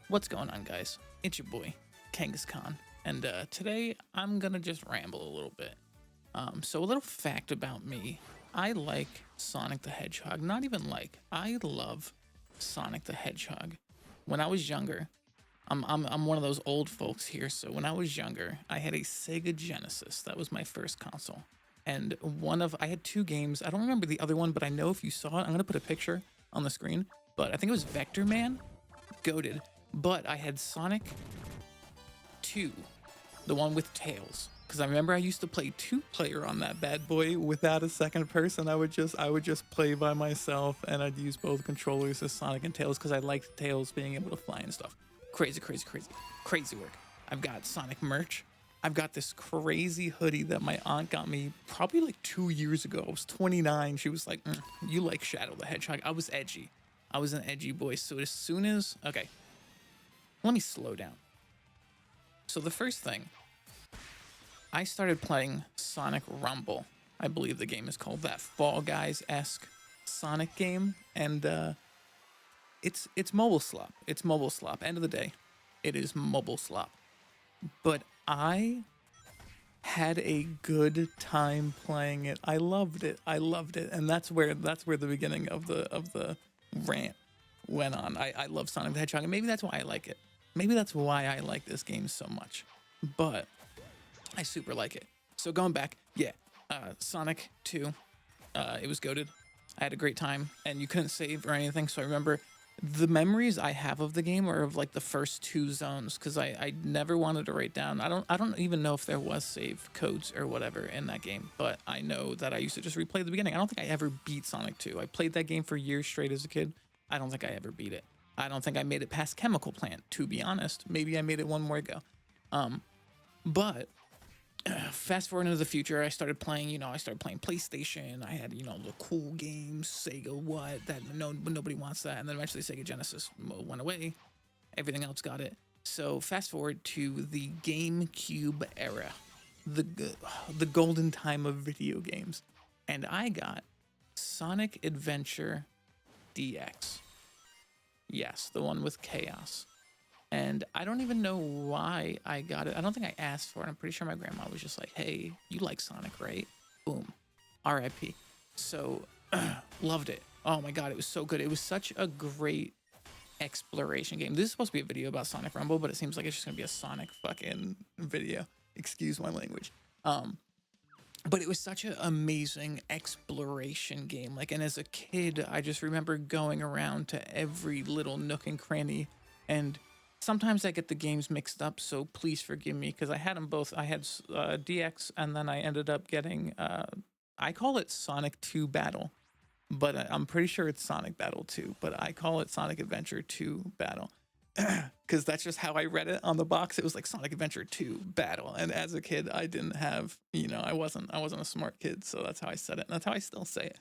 What's going on, guys? It's your boy, Kangaskhan, and today I'm gonna just ramble a little bit. So a little fact about me: I like Sonic the Hedgehog. Not even like, I love Sonic the Hedgehog. When I was younger, I'm one of those old folks here. So when I was younger, I had a Sega Genesis. That was my first console, and I had two games. I don't remember the other one, but I know if you saw it, I'm gonna put a picture on the screen. But I think it was Vector Man. Goated. But I had Sonic 2, the one with Tails. Because I remember I used to play two-player on that bad boy without a second person. I would just play by myself, and I'd use both controllers as Sonic and Tails because I liked Tails being able to fly and stuff. Crazy, crazy, crazy, crazy work. I've got Sonic merch. I've got this crazy hoodie that my aunt got me probably like 2 years ago. I was 29. She was like, "You like Shadow the Hedgehog?" I was edgy. I was an edgy boy. So as soon as okay, let me slow down. So the first thing, I started playing Sonic Rumble. I believe the game is called, that Fall Guys-esque Sonic game, and it's mobile slop. It's mobile slop. End of the day, it is mobile slop. But I had a good time playing it. I loved it. I loved it, and that's where the beginning of the rant went on. I love Sonic the Hedgehog, and maybe that's why I like it. Maybe that's why I like this game so much. But I super like it. So going back, yeah, Sonic 2, it was goated. I had a great time, and you couldn't save or anything. So I remember the memories I have of the game are of like the first two zones because I never wanted to write down. I don't even know if there was save codes or whatever in that game, but I know that I used to just replay the beginning. I don't think I ever beat Sonic 2. I played that game for years straight as a kid. I don't think I ever beat it. I don't think I made it past Chemical Plant, to be honest. Maybe I made it one more go. But fast forward into the future, I started playing, I started playing PlayStation. I had, the cool games, Sega, what, that nobody wants that. And then eventually Sega Genesis went away. Everything else got it. So fast forward to the GameCube era, the golden time of video games. And I got Sonic Adventure DX. Yes, the one with Chaos. And I don't even know why I got it. I don't think I asked for it. I'm pretty sure my grandma was just like, "Hey, you like Sonic, right?" Boom. RIP. So, loved it. Oh my God, it was so good. It was such a great exploration game. This is supposed to be a video about Sonic Rumble, but it seems like it's just gonna be a Sonic fucking video. Excuse my language. But it was such an amazing exploration game. Like, and as a kid, I just remember going around to every little nook and cranny. And sometimes I get the games mixed up, so please forgive me because I had them both. I had DX, and then I ended up getting, I call it Sonic 2 Battle, but I'm pretty sure it's Sonic Battle 2, but I call it Sonic Adventure 2 Battle because that's just how I read it on the box. It was like Sonic Adventure 2 Battle, and as a kid, I didn't have, I wasn't a smart kid, so that's how I said it, and that's how I still say it.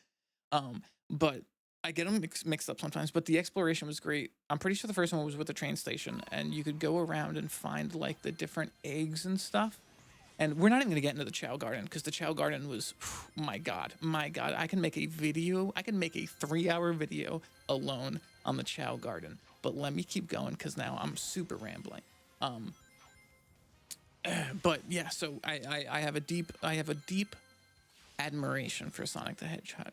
But I get them mixed up sometimes. But the exploration was great. I'm pretty sure the first one was with the train station, and you could go around and find like the different eggs and stuff. And we're not even gonna get into the Chow Garden because the Chow Garden was, my God, my God. I can make a video. I can make a 3-hour video alone on the Chow Garden. But let me keep going because now I'm super rambling. But yeah, so I have a deep admiration for Sonic the Hedgehog.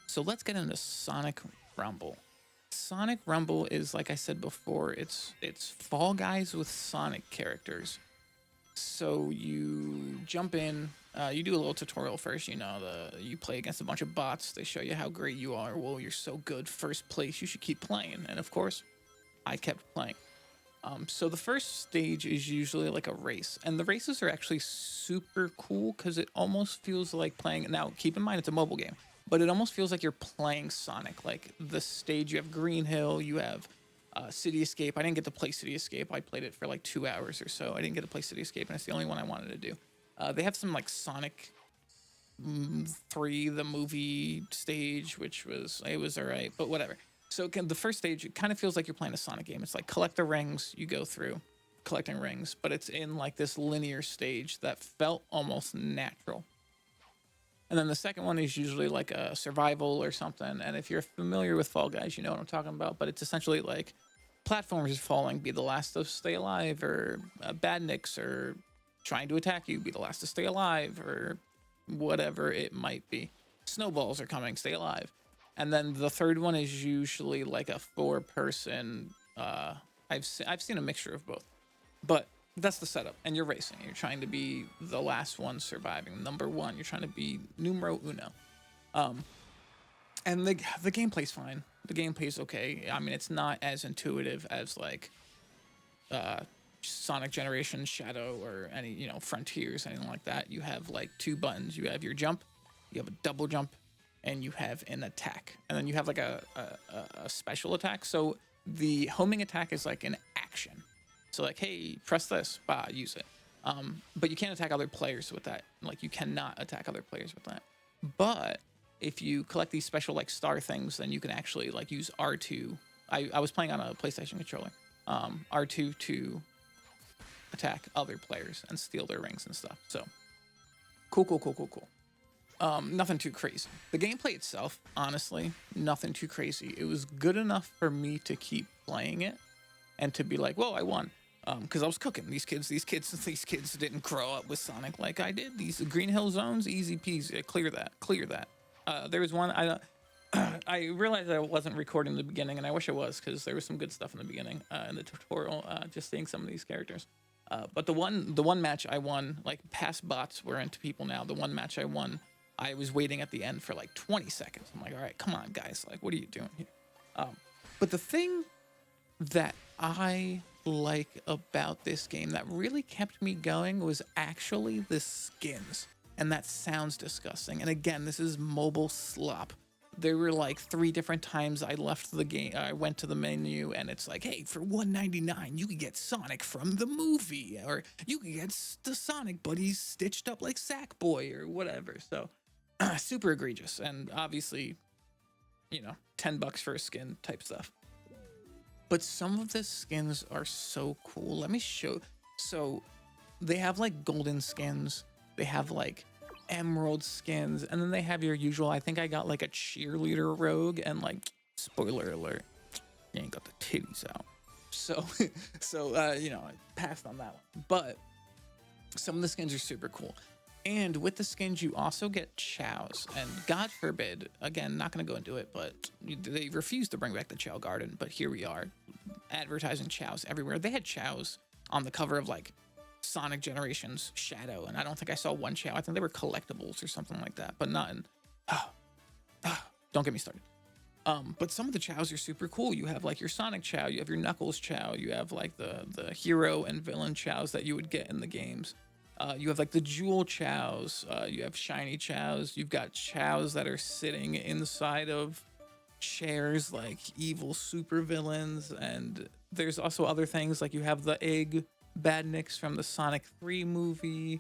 So let's get into Sonic Rumble. Sonic Rumble is, like I said before, it's Fall Guys with Sonic characters. So you jump in, you do a little tutorial first. You play against a bunch of bots. They show you how great you are. Well, you're so good, first place. You should keep playing. And of course, I kept playing. So the first stage is usually like a race, and the races are actually super cool because it almost feels like playing. Now, keep in mind it's a mobile game, but it almost feels like you're playing Sonic. Like the stage, you have Green Hill, you have City Escape. I didn't get to play City Escape. I played it for like 2 hours or so. I didn't get to play City Escape, and it's the only one I wanted to do. They have some like Sonic 3, the movie stage, which was all right, but whatever. So the first stage, it kind of feels like you're playing a Sonic game. It's like collect the rings, you go through collecting rings, but it's in like this linear stage that felt almost natural. And then the second one is usually like a survival or something. And if you're familiar with Fall Guys, you know what I'm talking about. But it's essentially like platforms falling, be the last to stay alive, or badniks or trying to attack you, be the last to stay alive, or whatever it might be. Snowballs are coming, stay alive. And then the third one is usually like a 4-person. I've seen a mixture of both, but that's the setup. And you're racing. You're trying to be the last one surviving, number one. You're trying to be numero uno. And the gameplay's fine. The gameplay's okay. I mean, it's not as intuitive as like Sonic Generations, Shadow, or any, Frontiers, anything like that. You have like 2 buttons. You have your jump, you have a double jump, and you have an attack. And then you have like a special attack. So the homing attack is like an action. So like, hey, press this, use it. But you can't attack other players with that. Like, you cannot attack other players with that. But if you collect these special like star things, then you can actually like use R2. I was playing on a PlayStation controller. R2 to attack other players and steal their rings and stuff. So cool. Nothing too crazy. The gameplay itself, honestly, nothing too crazy. It was good enough for me to keep playing it and to be like, whoa, I won. Because I was cooking. These kids didn't grow up with Sonic like I did. These Green Hill Zones, easy peasy. Clear that. There was one, I realized I wasn't recording the beginning, and I wish I was, because there was some good stuff in the beginning, in the tutorial, just seeing some of these characters. But the one match I won, like, past bots were into people now. The one match I won, I was waiting at the end for like 20 seconds. I'm like, all right, come on, guys. Like, what are you doing here? But the thing that I like about this game that really kept me going was actually the skins. And that sounds disgusting. And again, this is mobile slop. There were like 3 different times I left the game. I went to the menu and it's like, hey, for $1.99, you could get Sonic from the movie, or you could get the Sonic buddies stitched up like Sackboy or whatever. So super egregious. And obviously, $10 for a skin type stuff. But some of the skins are so cool. Let me show. So they have like golden skins. They have like emerald skins, and then they have your usual. I think I got like a cheerleader rogue, and like, spoiler alert, you ain't got the titties out. So I passed on that one. But some of the skins are super cool. And with the skins, you also get chows. And God forbid, again, not going to go into it, but they refused to bring back the Chow Garden. But here we are, advertising chows everywhere. They had chows on the cover of like Sonic Generations Shadow, and I don't think I saw one chow. I think they were collectibles or something like that, but not in. Don't get me started. But some of the chows are super cool. You have like your Sonic chow, you have your Knuckles chow, you have like the hero and villain chows that you would get in the games. You have like the jewel chows, you have shiny chows, you've got chows that are sitting inside of chairs like evil super villains, and there's also other things like you have the egg badniks from the Sonic 3 movie.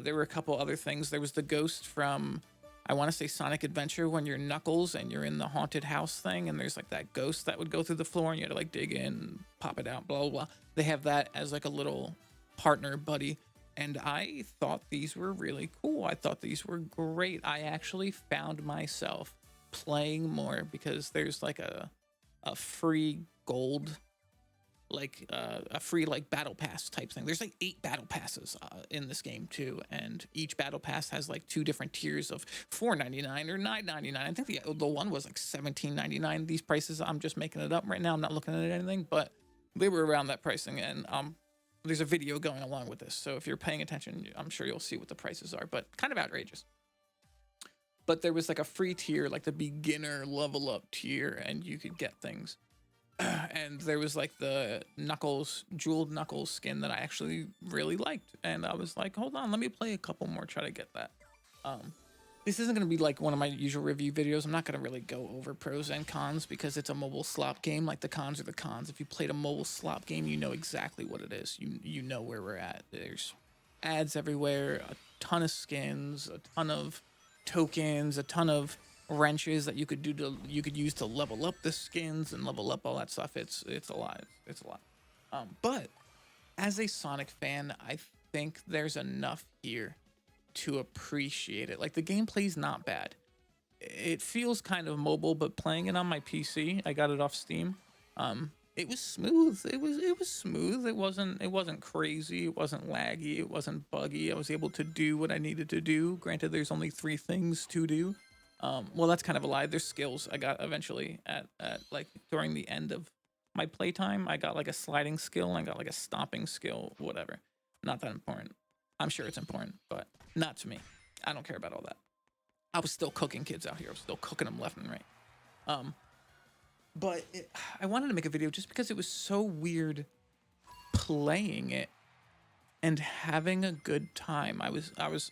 There were a couple other things. There was the ghost from, I want to say, Sonic Adventure, when you're Knuckles and you're in the haunted house thing, and there's like that ghost that would go through the floor and you had to like dig in, pop it out, blah blah blah. They have that as like a little partner buddy. And I thought these were really cool. I thought these were great. I actually found myself playing more because there's like a free gold, like a free like battle pass type thing. There's like 8 battle passes in this game too, and each battle pass has like 2 different tiers of $4.99 or $9.99. I think the one was like $17.99. These prices, I'm just making it up right now. I'm not looking at anything, but they were around that pricing, and there's a video going along with this, so if you're paying attention, I'm sure you'll see what the prices are, but kind of outrageous. But there was like a free tier, like the beginner level up tier, and you could get things. And there was like the Knuckles, jeweled Knuckles skin that I actually really liked, and I was like, hold on, let me play a couple more, try to get that. This isn't going to be like one of my usual review videos. I'm not going to really go over pros and cons because it's a mobile slop game. Like, the cons are the cons. If you played a mobile slop game, you know exactly what it is. You know where we're at. There's ads everywhere, a ton of skins, a ton of tokens, a ton of wrenches that you could use to level up the skins and level up all that stuff. It's a lot. It's a lot. But as a Sonic fan, I think there's enough here to appreciate it. Like, the gameplay's not bad. It feels kind of mobile, but playing it on my PC, I got it off Steam. It was smooth. It was smooth. It wasn't crazy. It wasn't laggy. It wasn't buggy. I was able to do what I needed to do. Granted, there's only three things to do. Well, that's kind of a lie. There's skills I got eventually at like during the end of my playtime. I got like a sliding skill. I got like a stomping skill. Whatever. Not that important. I'm sure it's important, but not to me. I don't care about all that. I was still cooking kids out here. I was still cooking them left and right. Um, I wanted to make a video just because it was so weird playing it and having a good time. I was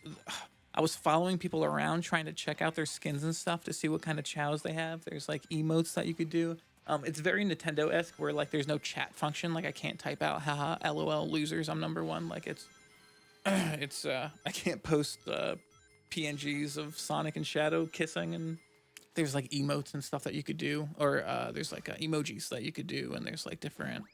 following people around trying to check out their skins and stuff to see what kind of chows they have. There's like emotes that you could do. It's very Nintendo-esque where like there's no chat function. Like I can't type out haha LOL losers I'm number one. Like it's I can't post PNGs of Sonic and Shadow kissing, and there's like emotes and stuff that you could do, or there's like emojis that you could do, and there's like different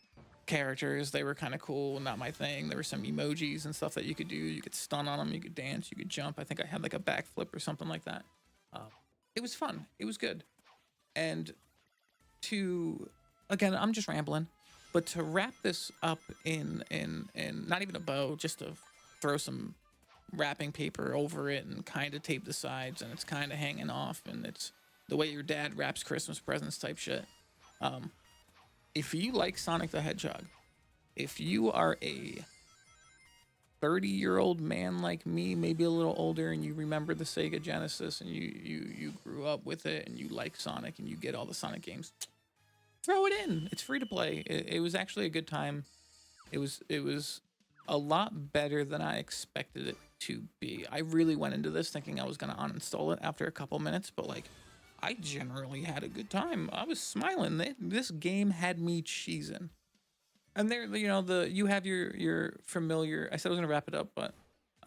characters. They were kind of cool. Not my thing. There were some emojis and stuff that you could do. You could stun on them. You could dance. You could jump. I think I had like a backflip or something like that. It was fun. It was good. And to again, I'm just rambling, but to wrap this up in not even a bow, just to throw some wrapping paper over it and kind of tape the sides, and it's kind of hanging off, and it's the way your dad wraps Christmas presents type shit. If you like Sonic the Hedgehog, if you are a 30-year-old man like me, maybe a little older, and you remember the Sega Genesis and you grew up with it and you like Sonic and you get all the Sonic games, throw it in. It's free to play. It was actually a good time. It was a lot better than I expected it to be. I really went into this thinking I was gonna uninstall it after a couple minutes, but like I generally had a good time. I was smiling. This game had me cheesing. And there, you have your familiar. I said I was gonna wrap it up, but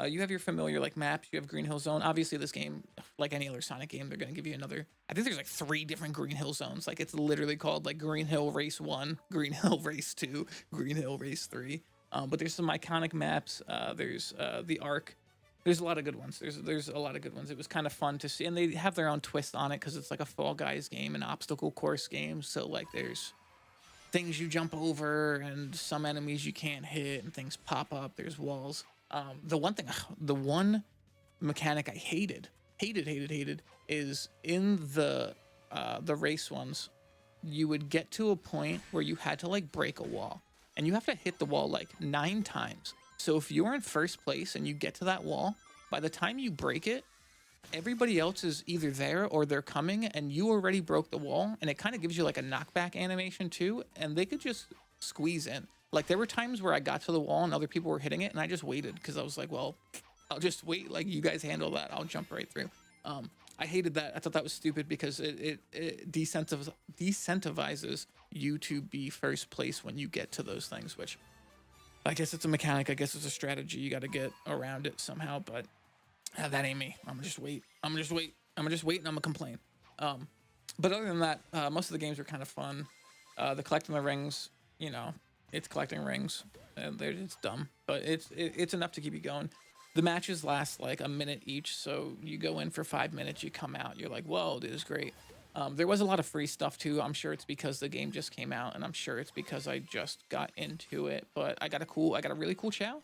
you have your familiar like maps. You have Green Hill Zone. Obviously, this game, like any other Sonic game, they're gonna give you another. I think there's like three different Green Hill Zones. Like it's literally called like Green Hill Race 1, Green Hill Race 2, Green Hill Race 3. But there's some iconic maps. There's the Arc. There's a lot of good ones. There's a lot of good ones. It was kind of fun to see, and they have their own twist on it because it's like a Fall Guys game, an obstacle course game. So like there's things you jump over and some enemies you can't hit and things pop up. There's walls. The one mechanic I hated is in the race ones. You would get to a point where you had to like break a wall, and you have to hit the wall like 9 times. So if you're in first place and you get to that wall, by the time you break it, everybody else is either there or they're coming, and you already broke the wall. And it kind of gives you like a knockback animation too, and they could just squeeze in. Like there were times where I got to the wall and other people were hitting it, and I just waited because I was like, well, I'll just wait. Like you guys handle that, I'll jump right through. I hated that. I thought that was stupid because it decentivizes you to be first place when you get to those things, which I guess it's a mechanic. I guess it's a strategy. You got to get around it somehow, but that ain't me. I'm gonna just wait. I'm gonna just wait. I'm gonna just wait, and I'm gonna complain. But other than that, most of the games were kind of fun. The collecting the rings, it's collecting rings. It's dumb, but it's enough to keep you going. The matches last like a minute each, so you go in for 5 minutes, you come out, you're like, whoa, this is great. There was a lot of free stuff too. I'm sure it's because the game just came out, and I'm sure it's because I just got into it. But I got a really cool chow.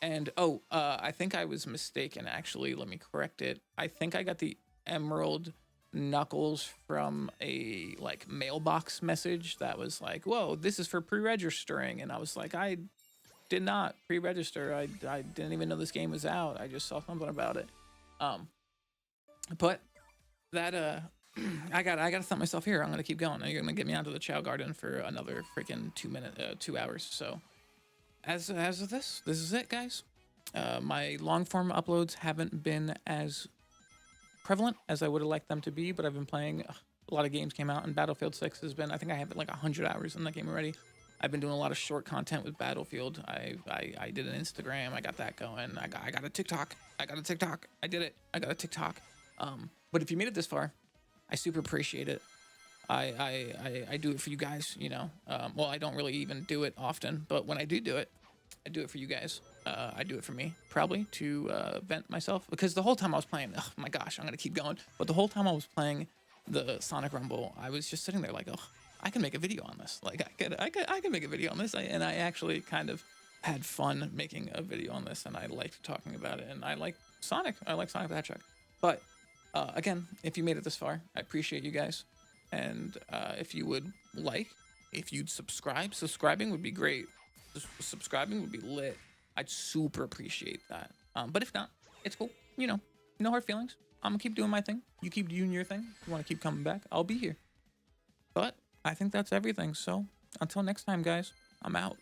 And I think I was mistaken actually. Let me correct it. I think I got the Emerald Knuckles from a like mailbox message that was like, whoa, this is for pre-registering. And I was like, I did not pre-register. I didn't even know this game was out. I just saw something about it. But that I gotta stop myself here. I'm gonna keep going. You're gonna get me onto the Chow Garden for another freaking 2 hours. So as of this is it, guys. My long form uploads haven't been as prevalent as I would have liked them to be, but I've been playing a lot of games. Came out, and Battlefield 6 has been. I think I have like 100 hours in that game already. I've been doing a lot of short content with Battlefield. I did an Instagram. I got that going. I got a TikTok. I did it. I got a TikTok. But if you made it this far, I super appreciate it. I do it for you guys, Well, I don't really even do it often, but when I do it, I do it for you guys. I do it for me, probably, to vent myself. Because the whole time I was playing, oh my gosh, I'm going to keep going. But the whole time I was playing the Sonic Rumble, I was just sitting there like, oh, I can make a video on this. Like I could make a video on this. And I actually kind of had fun making a video on this, and I liked talking about it. And I like Sonic. I like Sonic the Hedgehog. But again, if you made it this far, I appreciate you guys. And if you would like, if you'd subscribing would be great. Subscribing would be lit. I'd super appreciate that. But if not, it's cool. You know, no hard feelings. I'm gonna keep doing my thing. You keep doing your thing. If you want to keep coming back, I'll be here. But I think that's everything. So until next time, guys, I'm out.